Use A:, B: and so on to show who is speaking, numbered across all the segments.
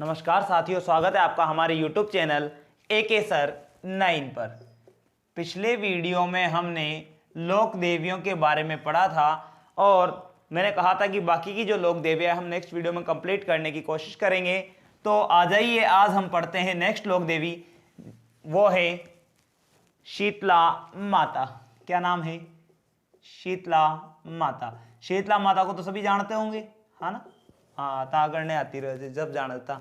A: नमस्कार साथियों, स्वागत है आपका हमारे YouTube चैनल AK सर 9 पर। पिछले वीडियो में हमने लोक देवियों के बारे में पढ़ा था और मैंने कहा था कि बाकी की जो लोक देवियाँ हम नेक्स्ट वीडियो में कंप्लीट करने की कोशिश करेंगे। तो आ जाइए, आज हम पढ़ते हैं नेक्स्ट लोक देवी, वो है शीतला माता। क्या नाम है? शीतला माता। शीतला माता को तो सभी जानते होंगे, है ना? हाँ, ता करने आती रहे जब जानता।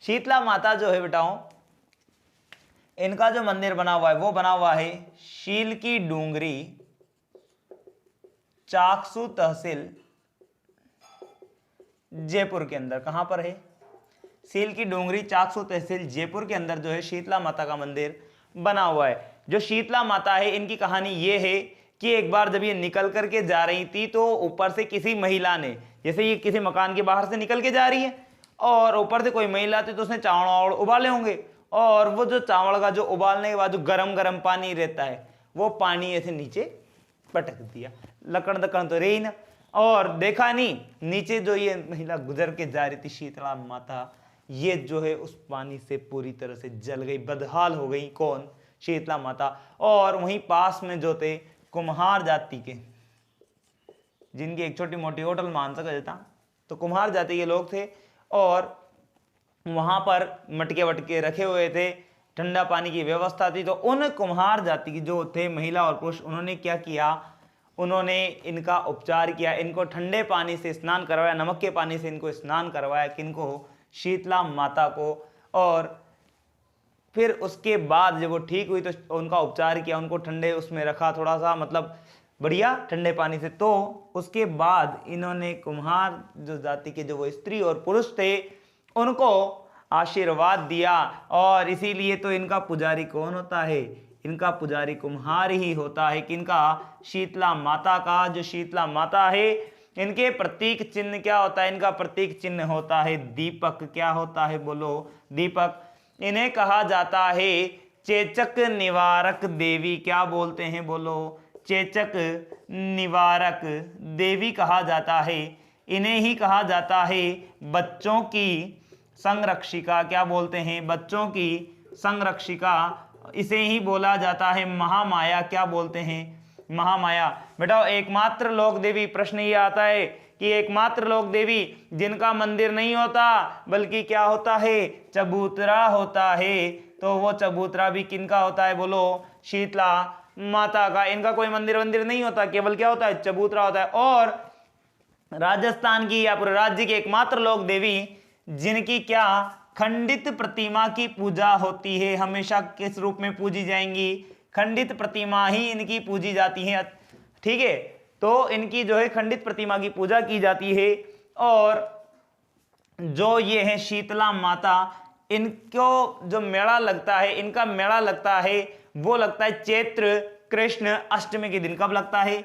A: शीतला माता जो है बेटाओं, इनका जो मंदिर बना हुआ है वो बना हुआ है शील की डूंगरी, चाकसू तहसील, जयपुर के अंदर। कहां पर है? सील की डूंगरी, चाकसू तहसील, जयपुर के अंदर जो है शीतला माता का मंदिर बना हुआ है। जो शीतला माता है, इनकी कहानी ये है कि एक बार जब ये निकल करके जा रही थी तो ऊपर से किसी महिला ने, जैसे ये किसी मकान के बाहर से निकल के जा रही है और ऊपर से कोई महिला थी तो उसने चावल वावड़ उबाले होंगे, और वो जो चावल का जो उबालने के बाद जो गरम गरम पानी रहता है वो पानी ऐसे नीचे पटक दिया। लकड़ दकड़ तो रही ना, और देखा नहीं नीचे जो ये महिला गुजर के जा रही थी शीतला माता, ये जो है उस पानी से पूरी तरह से जल गई, बदहाल हो गई। कौन? शीतला माता। और वहीं पास में जो थे कुम्हार जाति के, जिनकी एक छोटी मोटी होटल मान सका जाता, तो कुम्हार जाति के लोग थे और वहां पर मटके वटके रखे हुए थे, ठंडा पानी की व्यवस्था थी। तो उन कुम्हार जाति की जो थे महिला और पुरुष, उन्होंने क्या किया, उन्होंने इनका उपचार किया, इनको ठंडे पानी से स्नान करवाया, नमक के पानी से इनको स्नान करवाया, किनको? शीतला माता को। और फिर उसके बाद जब वो ठीक हुई तो उनका उपचार किया, उनको ठंडे उसमें रखा, थोड़ा सा मतलब बढ़िया ठंडे पानी से। तो उसके बाद इन्होंने कुम्हार जो जाति के जो वो स्त्री और पुरुष थे उनको आशीर्वाद दिया, और इसीलिए तो इनका पुजारी कौन होता है? इनका पुजारी कुम्हार ही होता है। किनका? शीतला माता का। जो शीतला माता है, इनके प्रतीक चिन्ह क्या होता है? इनका प्रतीक चिन्ह होता है दीपक। क्या होता है? बोलो, दीपक। इन्हें कहा जाता है चेचक निवारक देवी। क्या बोलते हैं? बोलो, चेचक निवारक देवी कहा जाता है। इन्हें ही कहा जाता है बच्चों की संरक्षिका। क्या बोलते हैं? बच्चों की संरक्षिका। इसे ही बोला जाता है महामाया। क्या बोलते हैं? महामाया। बेटा एकमात्र लोक देवी, प्रश्न ये आता है कि एकमात्र लोक देवी जिनका मंदिर नहीं होता बल्कि क्या होता है? चबूतरा होता है। तो वो चबूतरा भी किनका होता है? बोलो, शीतला माता का। इनका कोई मंदिर नहीं होता, केवल क्या होता है? चबूतरा होता है। और राजस्थान की या पूरे राज्य की एकमात्र लोक देवी जिनकी क्या? खंडित प्रतिमा की पूजा होती है। हमेशा किस रूप में पूजी जाएंगी? खंडित प्रतिमा ही इनकी पूजी जाती है। ठीक है, तो इनकी जो है खंडित प्रतिमा की पूजा की जाती है। और जो ये है शीतला माता, इनको जो मेला लगता है, इनका मेला लगता है वो लगता है चैत्र कृष्ण अष्टमी के दिन। कब लगता है?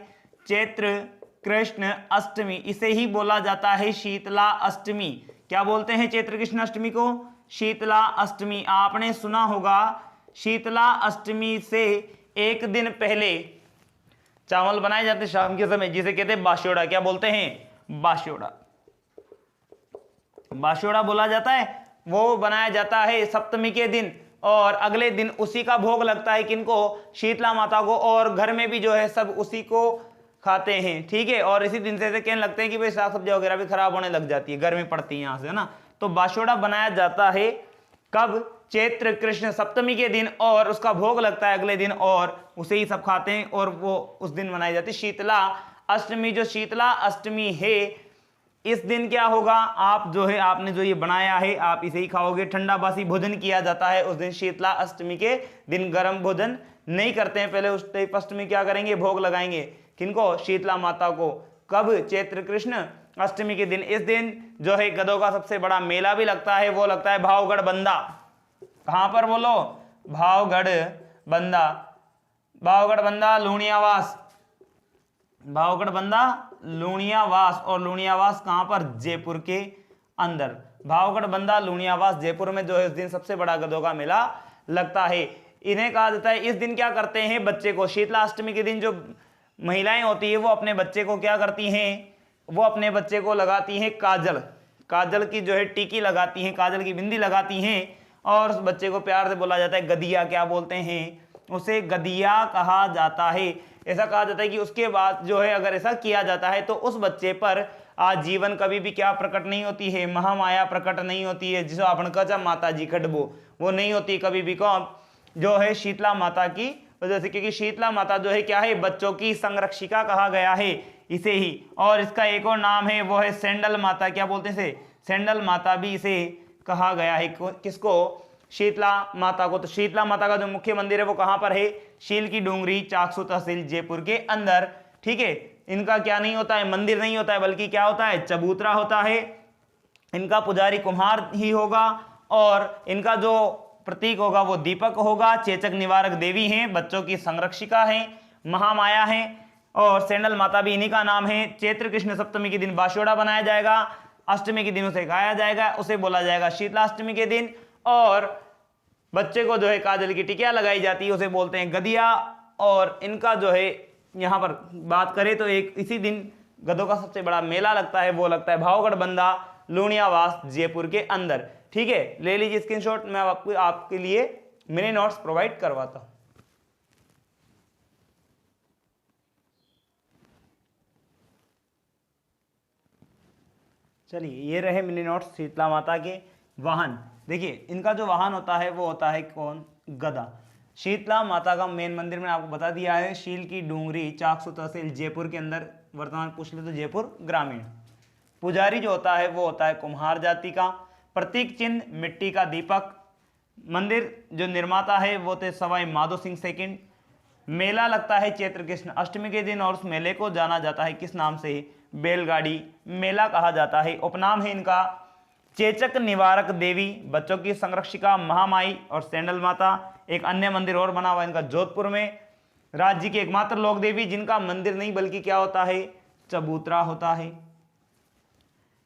A: चैत्र कृष्ण अष्टमी। इसे ही बोला जाता है शीतला अष्टमी। क्या बोलते हैं चैत्र कृष्ण अष्टमी को? शीतला अष्टमी। आपने सुना होगा शीतला अष्टमी से एक दिन पहले चावल बनाए जाते शाम के समय, जिसे कहते हैं बास्योड़ा। क्या बोलते हैं? बास्योड़ा। बास्योड़ा बोला जाता है। वो बनाया जाता है सप्तमी के दिन, और अगले दिन उसी का भोग लगता है। किनको? शीतला माता को। और घर में भी जो है सब उसी को खाते हैं। ठीक है, और इसी दिन से ऐसे कहने लगते हैं कि भाई साग सब्जी वगैरह भी खराब होने लग जाती है, गर्मी पड़ती है यहाँ से, है ना। तो बास्योड़ा बनाया जाता है कब? चैत्र कृष्ण सप्तमी के दिन, और उसका भोग लगता है अगले दिन, और उसे ही सब खाते हैं, और वो उस दिन मनाई जाती है शीतला अष्टमी। जो शीतला अष्टमी है, इस दिन क्या होगा? आप जो है, आपने जो ये बनाया है आप इसे ही खाओगे। ठंडा बासी भोजन किया जाता है उस दिन। शीतला अष्टमी के दिन गर्म भोजन नहीं करते हैं। पहले उस अष्टमी क्या करेंगे? भोग लगाएंगे। किनको? शीतला माता को। कब? चैत्र कृष्ण अष्टमी के दिन। इस दिन जो है गधों का सबसे बड़ा मेला भी लगता है, वो लगता है भावगढ़ बंदा। कहां पर? बोलो, भावगढ़ बंदा। भावगढ़ बंदा लूणियावास। भावगढ़ बंदा लूणियावास। और लूणियावास कहां पर? जयपुर के अंदर। भावगढ़ बंदा लूणियावास जयपुर में जो है इस दिन सबसे बड़ा गधों का मेला लगता है। इन्हें कहा जाता है, इस दिन क्या करते हैं? बच्चे को, शीतला अष्टमी के दिन जो महिलाएं होती है वो अपने बच्चे को क्या करती हैं? वो अपने बच्चे को लगाती हैं काजल। काजल की जो है टीकी लगाती हैं, काजल की बिंदी लगाती हैं, और उस बच्चे को प्यार से बोला जाता है गदिया। क्या बोलते हैं उसे? गदिया कहा जाता है। ऐसा कहा जाता है कि उसके बाद जो है अगर ऐसा किया जाता है तो उस बच्चे पर आजीवन कभी भी क्या प्रकट नहीं होती है? महामाया प्रकट नहीं होती है, जिसको आपण कचा माता जी खडबो, वो नहीं होती कभी भी। कौन? जो है शीतला माता की वजह से, क्योंकि शीतला माता जो है क्या है? बच्चों की संरक्षिका कहा गया है इसे ही। और इसका एक और नाम है, वो है सेंडल माता। क्या बोलते हैं इसे? सेंडल माता भी इसे कहा गया है। किसको? शीतला माता को। तो शीतला माता का जो मुख्य मंदिर है वो कहां पर है? शील की डोंगरी, चाकसू तहसील, जयपुर के अंदर। ठीक है, इनका क्या नहीं होता है? मंदिर नहीं होता है, बल्कि क्या होता है? चबूतरा होता है। इनका पुजारी कुम्हार ही होगा, और इनका जो प्रतीक होगा वो दीपक होगा। चेचक निवारक देवी हैं, बच्चों की संरक्षिका हैं, महामाया हैं, और सेंडल माता भी इन्हीं का नाम है। चैत्र कृष्ण सप्तमी के दिन बाशोड़ा बनाया जाएगा, अष्टमी के दिन उसे गाया जाएगा, उसे बोला जाएगा शीतलाष्टमी के दिन। और बच्चे को जो है काजल की टिकिया लगाई जाती है, उसे बोलते हैं गदिया। और इनका जो है यहाँ पर बात करें तो एक इसी दिन गधों का सबसे बड़ा मेला लगता है, वो लगता है भावगढ़ बंदा लूणियावास जयपुर के अंदर। ठीक है, ले लीजिए स्क्रीनशॉट, मैं आपके लिए मिनी नोट्स प्रोवाइड करवाता हूं। चलिए, ये रहे मिनी नोट्स शीतला माता के वाहन। देखिए, इनका जो वाहन होता है वो होता है कौन? गदा। शीतला माता का मेन मंदिर मैंने आपको बता दिया है, शील की डूंगरी, चाकसू तहसील, जयपुर के अंदर। वर्तमान पूछ ले तो जयपुर ग्रामीण। पुजारी जो होता है वो होता है कुम्हार जाति का। प्रतीक चिन्ह मिट्टी का दीपक। मंदिर जो निर्माता है वो थे सवाई माधो सिंह सेकंड। मेला लगता है चैत्र कृष्ण अष्टमी के दिन, और उस मेले को जाना जाता है किस नाम से? बैलगाड़ी मेला कहा जाता है। उपनाम है इनका चेचक निवारक देवी, बच्चों की संरक्षिका महामाई, और सेंडल माता। एक अन्य मंदिर और बना हुआ है इनका जोधपुर में। राज्य की एकमात्र लोक देवी जिनका मंदिर नहीं बल्कि क्या होता है? चबूतरा होता है।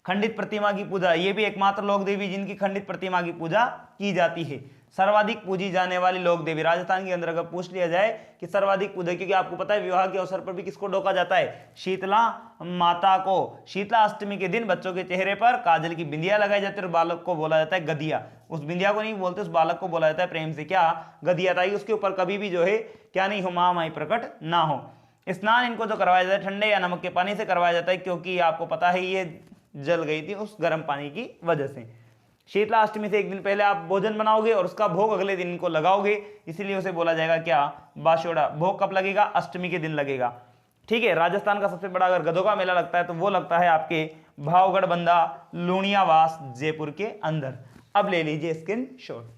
A: खंडित प्रतिमा की पूजा, ये भी एकमात्र लोक देवी जिनकी खंडित प्रतिमा की पूजा की जाती है। सर्वाधिक पूजी जाने वाली लोक देवी राजस्थान के अंदर अगर पूछ लिया जाए कि सर्वाधिक पूजा, क्योंकि आपको पता है विवाह के अवसर पर भी किसको डोका जाता है? शीतला माता को। शीतला अष्टमी के दिन बच्चों के चेहरे पर काजल की बिंदिया लगाई जाती है, और बालक को बोला जाता है गदिया। उस बिंदिया को नहीं बोलते, उस बालक को बोला जाता है प्रेम से क्या? गदिया, ताकि उसके ऊपर कभी भी जो है क्या नहीं हो? महामाई प्रकट ना हो। स्नान इनको जो करवाया जाता है ठंडे या नमक के पानी से करवाया जाता है, क्योंकि आपको पता है ये जल गई थी उस गर्म पानी की वजह से। शीतला अष्टमी से एक दिन पहले आप भोजन बनाओगे और उसका भोग अगले दिन इनको लगाओगे, इसीलिए उसे बोला जाएगा क्या? बाशोड़ा। भोग कब लगेगा? अष्टमी के दिन लगेगा। ठीक है, राजस्थान का सबसे बड़ा अगर गधों का मेला लगता है तो वो लगता है आपके भावगढ़ बंदा लूणियावास जयपुर के अंदर। अब ले लीजिए स्क्रीनशॉट।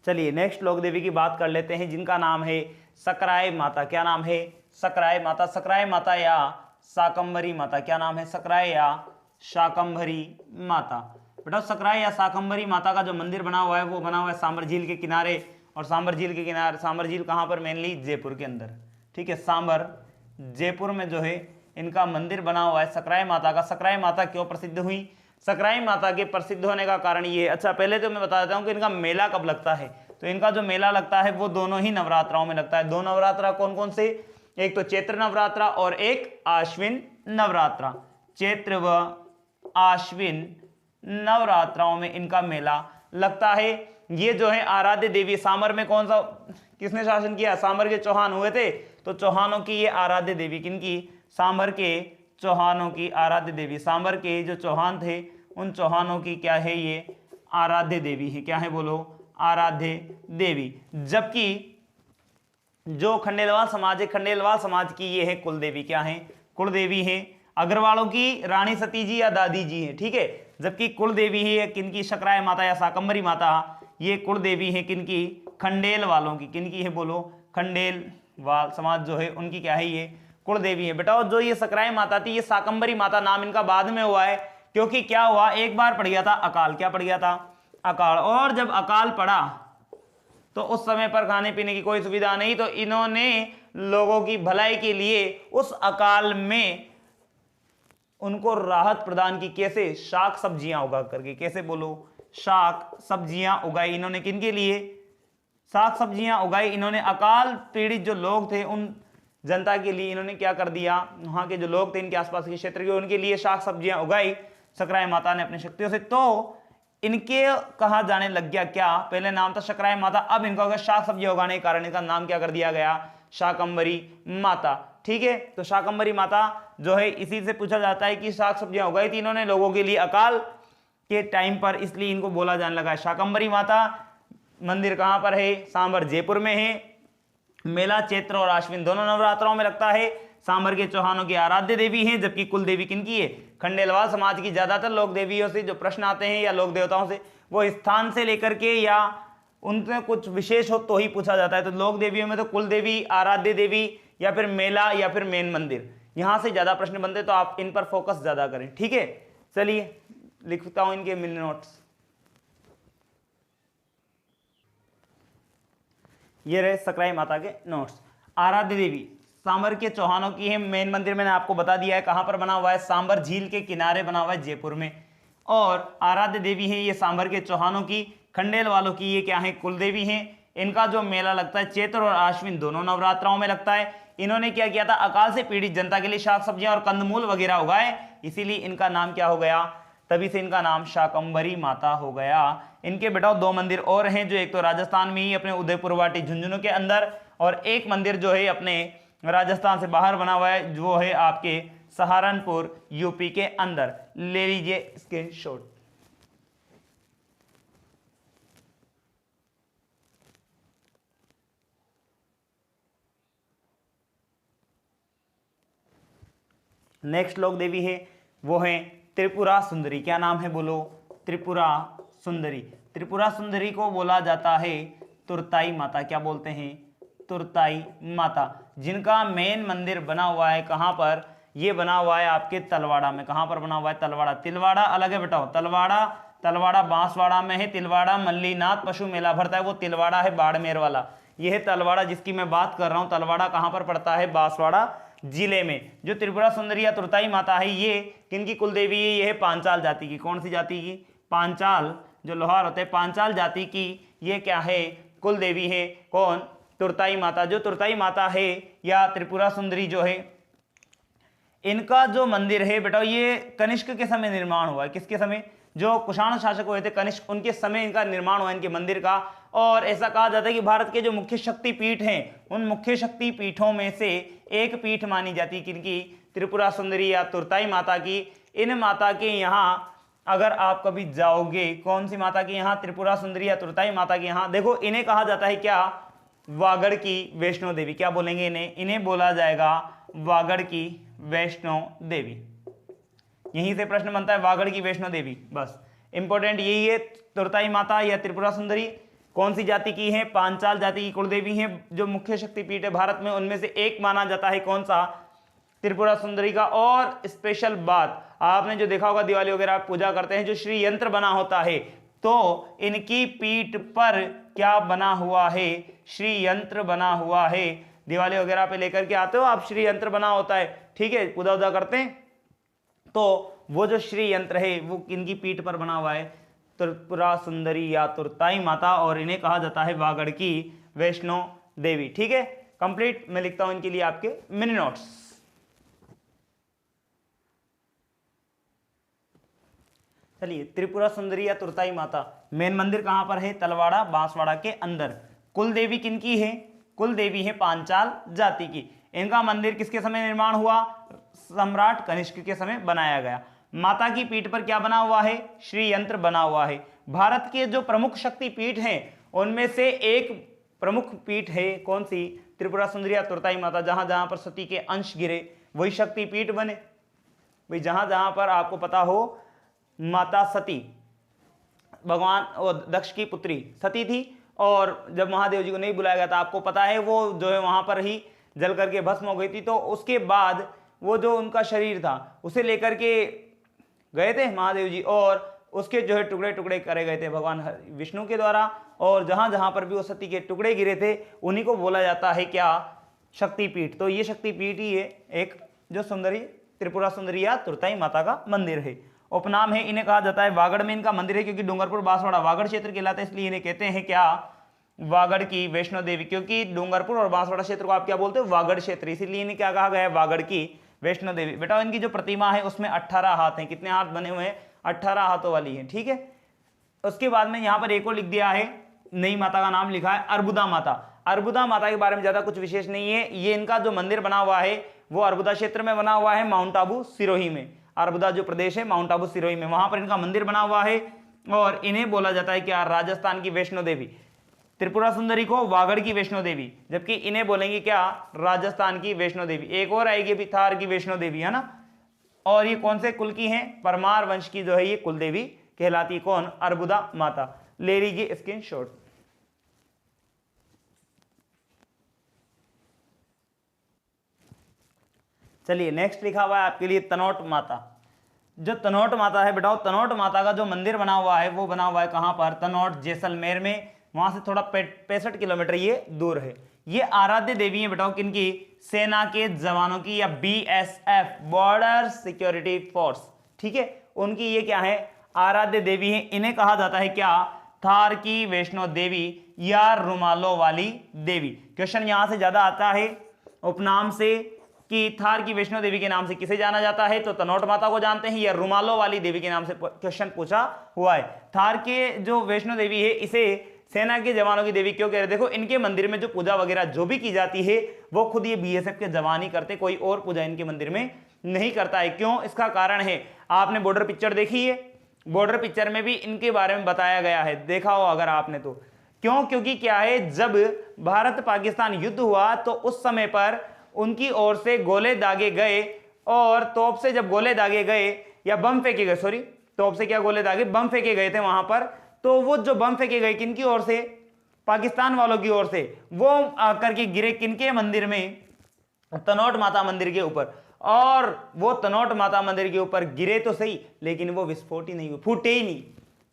A: चलिए, नेक्स्ट लोक देवी की बात कर लेते हैं, जिनका नाम है सकराय माता। क्या नाम है? सकराय माता। सकराय माता या शाकंभरी माता। क्या नाम है? सकराय या शाकंभरी माता। बेटा, सकराय या शाकंभरी माता का जो मंदिर बना हुआ है वो बना हुआ है सांबर झील के किनारे। और सांबर झील के किनारे, सांबर झील कहाँ पर? मेनली जयपुर के अंदर। ठीक है, सांबर जयपुर में जो है इनका मंदिर बना हुआ है सकराय माता का। सकराय माता क्यों प्रसिद्ध हुई? सकराय माता के प्रसिद्ध होने का कारण ये है, अच्छा पहले तो मैं बता देता हूँ कि इनका मेला कब लगता है। तो इनका जो मेला लगता है वो दोनों ही नवरात्राओं में लगता है। दो नवरात्रा कौन कौन से? एक तो चैत्र नवरात्रा और एक आश्विन नवरात्रा। चैत्र व आश्विन नवरात्राओं में इनका मेला लगता है। ये जो है आराध्य देवी, सांबर में कौन सा किसने शासन किया? सांबर के चौहान हुए थे, तो चौहानों की ये आराध्य देवी। किनकी? सांबर के चौहानों की आराध्य देवी। सांबर के जो चौहान थे उन चौहानों की क्या है? ये आराध्य देवी है। क्या है? बोलो, आराध्य देवी। जबकि जो खंडेलवाल समाज है, खंडेलवाल समाज की ये है कुल देवी। क्या है? कुल देवी है। अग्रवालों की रानी सती जी या दादी जी है। ठीक है, जबकि कुल देवी ही है किनकी? सकराय माता या शाकंभरी माता। ये कुल देवी है किनकी? खंडेल वालों की। किनकी है? बोलो, खंडेल वाल समाज जो है उनकी क्या है? ये कुल देवी है। बेटा, जो ये सकराय माता थी, ये शाकंभरी माता नाम इनका बाद में हुआ है, क्योंकि क्या हुआ? एक बार पड़ गया था अकाल। क्या पड़ गया था? अकाल। और जब अकाल पड़ा तो उस समय पर खाने पीने की कोई सुविधा नहीं, तो इन्होंने लोगों की भलाई के लिए उस अकाल में उनको राहत प्रदान की। कैसे? शाक सब्जियां उगा करके। कैसे? बोलो, शाक सब्जियां उगाई इन्होंने। किनके लिए? शाक सब्जियां उगाई इन्होंने। अकाल पीड़ित जो लोग थे उन जनता के लिए इन्होंने क्या कर दिया, वहाँ के जो लोग थे इनके आसपास के क्षेत्र के, उनके लिए शाक सब्जियां उगाई शकराय माता ने अपनी शक्तियों से। तो इनके कहा जाने लग गया क्या, पहले नाम था शकराय माता, अब इनका हो गया शाक सब्जियां उगाने के कारण इनका नाम क्या कर दिया गया, शाकंभरी माता। ठीक है, तो शाकंभरी माता जो है इसी से पूछा जाता है कि शाक सब्जियां उगाई थी इन्होंने लोगों के लिए अकाल के टाइम पर, इसलिए इनको बोला जाने लगा है शाकंभरी माता। मंदिर कहां पर है, सांभर जयपुर में है। मेला चैत्र और आश्विन दोनों नवरात्रों में लगता है। सांभर के चौहानों की आराध्य देवी हैं, जबकि कुल देवी किनकी है, खंडेलवाल समाज की। ज्यादातर लोक देवियों से जो प्रश्न आते हैं या लोक देवताओं से, वो स्थान से लेकर के या उनमें कुछ विशेष हो तो ही पूछा जाता है। तो लोक देवियों में तो कुल देवी, आराध्य देवी, या फिर मेला, या फिर मेन मंदिर, यहां से ज्यादा प्रश्न बनते, तो आप इन पर फोकस ज्यादा करें। ठीक है, चलिए लिखता हूं इनके मिनी नोट्स। ये रहे सकराई माता के नोट्स। आराध्य देवी सांभर के चौहानों की है। मेन मंदिर मैंने आपको बता दिया है कहां पर बना हुआ है, सांभर झील के किनारे बना हुआ है जयपुर में। और आराध्य देवी है ये सांभर के चौहानों की। खंडेल वालों की ये क्या है, कुल देवी है। इनका जो मेला लगता है चैत्र और आश्विन दोनों नवरात्राओं में लगता है। इन्होंने क्या किया था, अकाल से पीड़ित जनता के लिए शाक सब्जियां और कंदमूल वगैरह उगाए, इसीलिए इनका नाम क्या हो गया, तभी से इनका नाम शाकंभरी माता हो गया। इनके बेटा दो मंदिर और हैं, जो एक तो राजस्थान में ही अपने उदयपुर वाटी झुंझुनू के अंदर, और एक मंदिर जो है अपने राजस्थान से बाहर बना हुआ है, जो है आपके सहारनपुर यूपी के अंदर। ले लीजिए इसके शॉट। नेक्स्ट लोक देवी है वो है त्रिपुरा सुंदरी। क्या नाम है बोलो, त्रिपुरा सुंदरी। त्रिपुरा सुंदरी को बोला जाता है तुरताई माता। क्या बोलते हैं, तुरताई माता, जिनका मेन मंदिर बना हुआ है कहां पर, ये बना हुआ है आपके तलवाड़ा में। कहां पर बना हुआ है, तलवाड़ा। तिलवाड़ा अलग है बेटा, तलवाड़ा बांसवाड़ा में है। तिलवाड़ा मल्लीनाथ पशु मेला भरता है, वो तिलवाड़ा है बाड़मेर वाला। यह है तलवाड़ा जिसकी मैं बात कर रहा हूं। तलवाड़ा कहां पर पड़ता है, बांसवाड़ा जिले में। जो त्रिपुरा सुंदरी या तुरताई माता है, ये किनकी कुल देवी है, ये है पांचाल जाति की। कौन सी जाति की, पांचाल, जो लोहार होते हैं पांचाल जाति की, ये क्या है, कुल देवी है। कौन, तुरताई माता। जो तुरताई माता है या त्रिपुरा सुंदरी जो है, इनका जो मंदिर है बेटा, ये कनिष्क के समय निर्माण हुआ है। किसके समय, जो कुषाण शासक हुए थे कनिष्क, उनके समय इनका निर्माण हुआ इनके मंदिर का। और ऐसा कहा जाता है कि भारत के जो मुख्य शक्ति पीठ हैं, उन मुख्य शक्ति पीठों में से एक पीठ मानी जाती है किनकी, त्रिपुरा सुंदरी या तुरताई माता की। इन माता के यहाँ अगर आप कभी जाओगे, कौन सी माता के यहाँ, त्रिपुरा सुंदरी या तुरताई माता के यहाँ, देखो इन्हें कहा जाता है क्या, वागड़ की वैष्णो देवी। क्या बोलेंगे इन्हें, इन्हें बोला जाएगा वागड़ की वैष्णो देवी। यहीं से प्रश्न बनता है, वागड़ की वैष्णो देवी, बस इंपॉर्टेंट यही है। तुरताई माता या त्रिपुरा सुंदरी कौन सी जाति की है, पांचाल जाति की कुलदेवी है। जो मुख्य शक्तिपीठ है भारत में, उनमें से एक माना जाता है कौन सा, त्रिपुरा सुंदरी का। और स्पेशल बात, आपने जो देखा होगा दिवाली वगैरह आप पूजा करते हैं, जो श्री यंत्र बना होता है, तो इनकी पीठ पर क्या बना हुआ है, श्री यंत्र बना हुआ है। दिवाली वगैरह पे लेकर के आते हो आप, श्री यंत्र बना होता है, ठीक है, पूजा उजा करते हैं, तो वो जो श्री यंत्र है वो इनकी पीठ पर बना हुआ है, त्रिपुरा सुंदरी या तुरताई माता। और इन्हें कहा जाता है वागड़ की वैष्णो देवी। ठीक है, कंप्लीट। मैं लिखता हूं इनके लिए आपके मिनी नोट्स। चलिए, त्रिपुरा सुंदरी या तुरताई माता, मेन मंदिर कहां पर है, तलवाड़ा बांसवाड़ा के अंदर। कुल देवी किनकी है, कुल देवी है पांचाल जाति की। इनका मंदिर किसके समय निर्माण हुआ, सम्राट कनिष्क के समय बनाया गया। माता की पीठ पर क्या बना हुआ है, श्री यंत्र बना हुआ है। भारत के जो प्रमुख शक्ति पीठ हैं उनमें से एक प्रमुख पीठ है कौन सी, त्रिपुरा सुंदरी या तुरताई माता। जहां जहां पर सती के अंश गिरे वही शक्ति पीठ बने। भाई जहां जहां पर आपको पता हो माता सती, भगवान दक्ष की पुत्री सती थी, और जब महादेव जी को नहीं बुलाया गया था, आपको पता है वो जो है वहां पर ही जल करके भस्म हो गई थी। तो उसके बाद वो जो उनका शरीर था उसे लेकर के गए थे महादेव जी, और उसके जो है टुकड़े टुकड़े करे गए थे भगवान विष्णु के द्वारा। और जहां जहां पर भी वो सती के टुकड़े गिरे थे उन्हीं को बोला जाता है क्या, शक्तिपीठ। तो ये शक्तिपीठ ही है एक, जो सुंदरी त्रिपुरा सुंदरी या तुरताई माता का मंदिर है। उपनाम है, इन्हें कहा जाता है वागड़ में इनका मंदिर है, क्योंकि डूंगरपुर बांसवाड़ा वागड़ क्षेत्र कहलाता है, इसलिए इन्हें कहते हैं क्या, वागड़ की वैष्णो देवी, क्योंकि डूंगरपुर और बांसवाड़ा क्षेत्र को आप क्या बोलते हो, वागड़ क्षेत्र, इसीलिए इन्हें क्या कहा गया है, वागड़ की वैष्णो देवी। बेटा इनकी जो प्रतिमा है उसमें 18 हाथ हैं, कितने हाथ बने हुए हैं, 18 हाथों वाली है, ठीक है। उसके बाद में यहाँ पर एक और लिख दिया है, नई माता का नाम लिखा है अर्बुदा माता। अर्बुदा माता के बारे में ज्यादा कुछ विशेष नहीं है, ये इनका जो मंदिर बना हुआ है वो अर्बुदा क्षेत्र में बना हुआ है, माउंट आबू सिरोही में। अर्बुदा जो प्रदेश है माउंट आबू सिरोही में, वहां पर इनका मंदिर बना हुआ है। और इन्हें बोला जाता है क्या, राजस्थान की वैष्णो देवी। त्रिपुरा सुंदरी को वागड़ की वैष्णो देवी, जबकि इन्हें बोलेंगे क्या, राजस्थान की वैष्णो देवी। एक और आएगी अभी थार की वैष्णो देवी, है ना। और ये कौन से कुल की हैं, परमार वंश की जो है ये कुल देवी कहलाती, कौन, अर्बुदा माता। ले लीजिए स्क्रीनशॉट। चलिए नेक्स्ट लिखा हुआ है आपके लिए तनोट माता। जो तनोट माता है बेटा, तनोट माता का जो मंदिर बना हुआ है वो बना हुआ है कहां पर, तनोट जैसलमेर में, वहां से थोड़ा 65 किलोमीटर ये दूर है। ये आराध्य देवी है बेटा किनकी, सेना के जवानों की, या BSF बॉर्डर सिक्योरिटी फोर्स, ठीक है, उनकी ये क्या है, आराध्य देवी है। इन्हें कहा जाता है क्या, थार की वैष्णो देवी या रुमालों वाली देवी। क्वेश्चन यहां से ज्यादा आता है उपनाम से कि थार की वैष्णो देवी के नाम से किसे जाना जाता है, तो तनोट माता को जानते हैं, या रुमालों वाली देवी के नाम से क्वेश्चन पूछा हुआ है। थार के जो वैष्णो देवी है इसे सेना के जवानों की देवी क्यों कह रहे, देखो इनके मंदिर में जो पूजा वगैरह जो भी की जाती है वो खुद ये BSF के जवान ही करते, कोई और पूजा इनके मंदिर में नहीं करता है। क्यों, इसका कारण है, आपने बॉर्डर पिक्चर देखी है, बॉर्डर पिक्चर में भी इनके बारे में बताया गया है, देखा हो अगर आपने तो। क्यों, क्योंकि क्या है, जब भारत पाकिस्तान युद्ध हुआ तो उस समय पर उनकी ओर से गोले दागे गए, और तोप से जब गोले दागे गए या बम फेंके गए, सॉरी तोप से क्या गोले दागे, बम फेंके गए थे वहां पर, तो वो जो बम फेंके गए किनकी ओर से, पाकिस्तान वालों की ओर से, वो आकर के गिरे किनके मंदिर में, तनोट माता मंदिर के ऊपर। और वो तनोट माता मंदिर के ऊपर गिरे तो सही, लेकिन वो विस्फोट ही नहीं हुए, फूटे ही नहीं।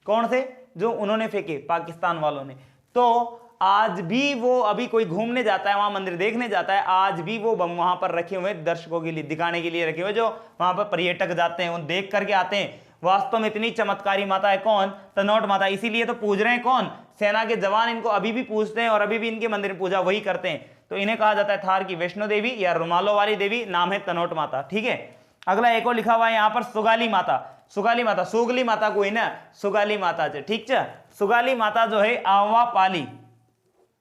A: कौन से, जो उन्होंने फेंके, पाकिस्तान वालों ने। तो आज भी वो, अभी कोई घूमने जाता है वहां मंदिर देखने जाता है, आज भी वो बम वहां पर रखे हुए दर्शकों के लिए दिखाने के लिए रखे हुए, जो वहां पर पर्यटक जाते हैं उन देख करके आते हैं। वास्तव में इतनी चमत्कारी माता है कौन, तनोट माता। इसीलिए तो पूज रहे हैं कौन, सेना के जवान इनको अभी भी पूजते हैं और अभी भी इनके मंदिर में पूजा वही करते हैं। तो इन्हें कहा जाता है थार की वैष्णो देवी या रुमालों वाली देवी, नाम है तनोट माता, ठीक है। अगला एक और लिखा हुआ है यहाँ पर सुगाली माता। सुगाली माता, सुगली माता को ही ना, सुगाली माता, ठीक है। सुगाली माता जो है आवा पाली,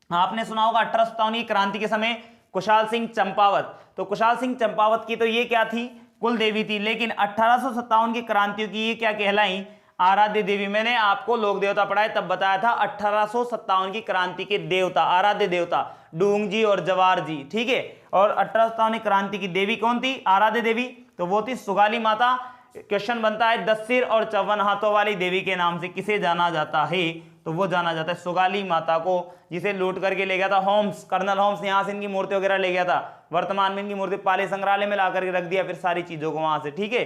A: आपने सुना होगा 1857 की क्रांति के समय कुशाल सिंह चंपावत, तो कुशाल सिंह चंपावत की तो ये क्या थी, कुल देवी थी, लेकिन 1857 की क्रांतियों की ये क्या कहलाई, आराध्य देवी। मैंने आपको लोक देवता पढ़ाए तब बताया था 1857 की क्रांति के देवता, आराध्य देवता डूंग जी और जवार जी, ठीक है। और 1857 क्रांति की देवी कौन थी, आराध्य देवी, तो वो थी सुगाली माता। क्वेश्चन बनता है 10 सिर और 54 हाथों वाली देवी के नाम से किसे जाना जाता है, तो वो जाना जाता है सुगाली माता को, जिसे लूट करके ले गया था होम्स, कर्नल होम्स, यहां से इनकी मूर्ति वगैरह ले गया था। वर्तमान में इनकी मूर्ति पाली संग्रहालय में ला करके रख दिया, फिर सारी चीजों को वहां से, ठीक है।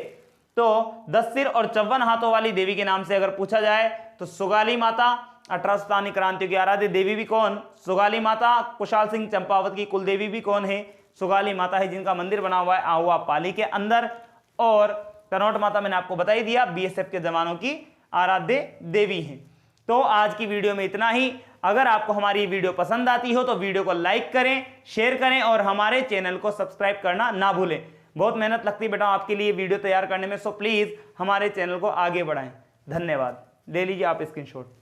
A: तो 10 सिर और 54 हाथों वाली देवी के नाम से अगर पूछा जाए तो सुगाली माता, 1857 क्रांति की आराध्य देवी भी कौन, सुगाली माता। कुशाल सिंह चंपावत की कुल देवी भी कौन है, सुगाली माता है, जिनका मंदिर बना हुआ है आहुआ पाली के अंदर। और तनोट माता मैंने आपको बता ही दिया, BSF के जवानों की आराध्य देवी है। तो आज की वीडियो में इतना ही। अगर आपको हमारी वीडियो पसंद आती हो तो वीडियो को लाइक करें, शेयर करें और हमारे चैनल को सब्सक्राइब करना ना भूलें। बहुत मेहनत लगती है बेटा आपके लिए वीडियो तैयार करने में, सो प्लीज हमारे चैनल को आगे बढ़ाएं। धन्यवाद। ले लीजिए आप स्क्रीनशॉट।